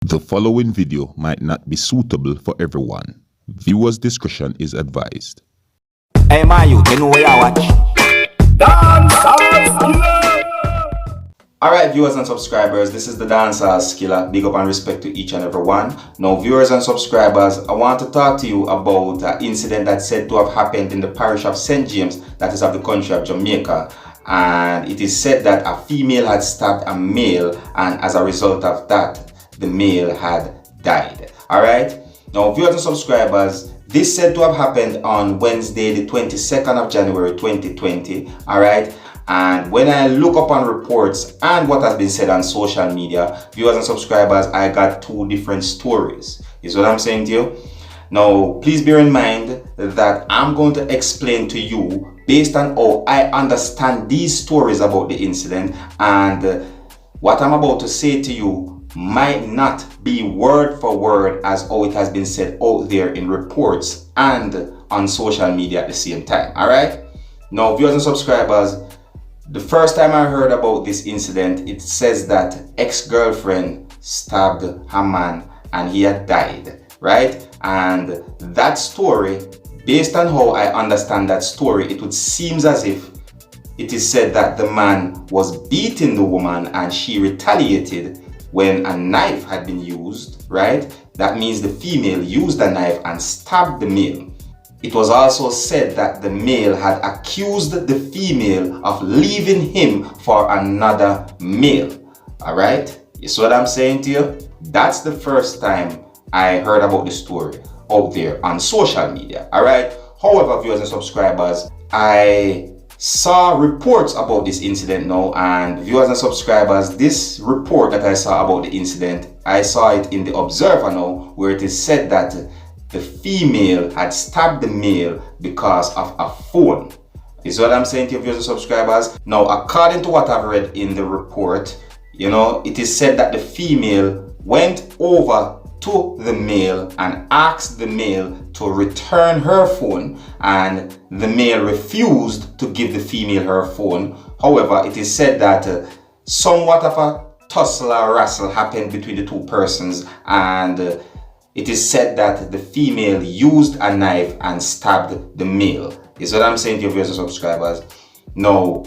The following video might not be suitable for everyone. Viewers' discretion is advised. Hey man, you know where I watch? Dancehall. Alright viewers and subscribers, this is the Dancehall Skilla. Big up and respect to each and every one. Now viewers and subscribers, I want to talk to you about an incident that's said to have happened in the parish of St. James, that is of the country of Jamaica. And it is said that a female had stabbed a male, and as a result of that, the male had died. Alright? Now viewers and subscribers, this said to have happened on Wednesday the 22nd of January 2020. Alright? And when I look up on reports and what has been said on social media, viewers and subscribers, I got two different stories. Is what I'm saying to you? Now, please bear in mind that I'm going to explain to you based on how I understand these stories about the incident, and what I'm about to say to you might not be word for word as how it has been said out there in reports and on social media at the same time. Alright? Now, viewers and subscribers, the first time I heard about this incident, it says that ex-girlfriend stabbed her man and he had died, right? And that story, based on how I understand that story, it would seem as if it is said that the man was beating the woman and she retaliated when a knife had been used, right? That means the female used a knife and stabbed the male. It was also said that the male had accused the female of leaving him for another male. Alright? You see what I'm saying to you? That's the first time I heard about the story out there on social media. Alright? However, viewers and subscribers, I saw reports about this incident now, and viewers and subscribers, this report that I saw about the incident, I saw it in the Observer now, where it is said that the female had stabbed the male because of a phone. Is what I'm saying to you, viewers and subscribers. Now, according to what I've read in the report, you know, it is said that the female went over to the male and asked the male to return her phone, and the male refused to give the female her phone. However, it is said that somewhat of a tussle or wrestle happened between the two persons, and it is said that the female used a knife and stabbed the male. Is what I'm saying to your viewers and subscribers. Now,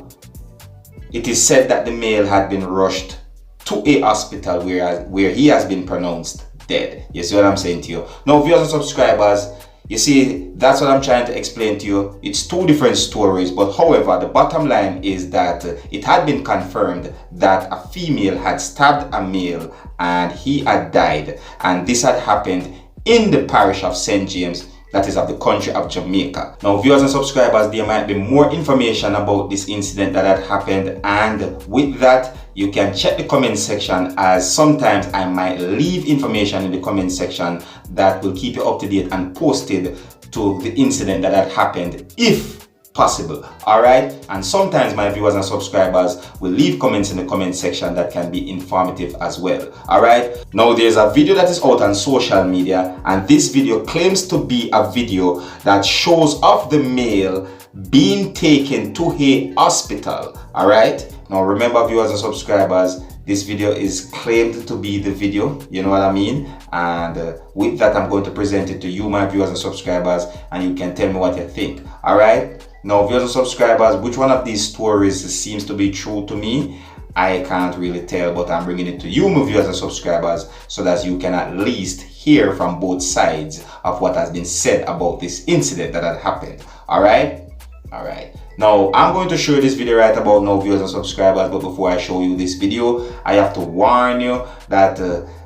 it is said that the male had been rushed to a hospital where he has been pronounced dead. You see what I'm saying to you? Now, viewers and subscribers, you see, that's what I'm trying to explain to you. It's two different stories, but however, the bottom line is that it had been confirmed that a female had stabbed a male and he had died, and this had happened in the parish of St. James, that is of the country of Jamaica. Now, viewers and subscribers, there might be more information about this incident that had happened, and with that, you can check the comment section, as sometimes I might leave information in the comment section that will keep you up to date and posted to the incident that had happened, if possible. Alright? And sometimes my viewers and subscribers will leave comments in the comment section that can be informative as well. Alright? Now, there's a video that is out on social media, and this video claims to be a video that shows off the male being taken to a hospital. Alright? Now remember, viewers and subscribers, this video is claimed to be the video, you know what I mean? And with that, I'm going to present it to you, my viewers and subscribers, and you can tell me what you think. Alright? Now, viewers and subscribers, which one of these stories seems to be true to me? I can't really tell, but I'm bringing it to you, my viewers and subscribers, so that you can at least hear from both sides of what has been said about this incident that had happened. Alright? Alright. Now, I'm going to show you this video right about now, viewers and subscribers, but before I show you this video, I have to warn you that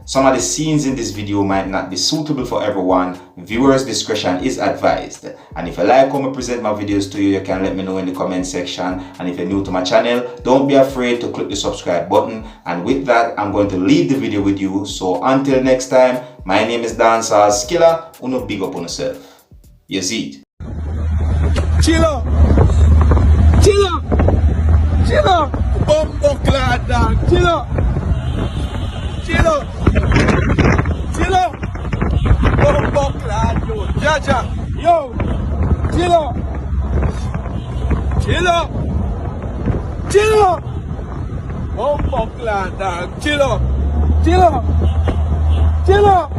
some of the scenes in this video might not be suitable for everyone. Viewers' discretion is advised. And if you like how I present my videos to you, you can let me know in the comment section. And if you're new to my channel, don't be afraid to click the subscribe button. And with that, I'm going to leave the video with you. So until next time, my name is Dancehall Skilla. Uno big up on yourself. You see it. Chilla! Chilla! Chilla! Bumbo clad dog! Chilla! Chilla! Chilla! Bumbo clad yo! Jaja! Yo! Chilla! Chilla! Chilla! Bumbo clad dog! Chilla! Chilla! Chill out.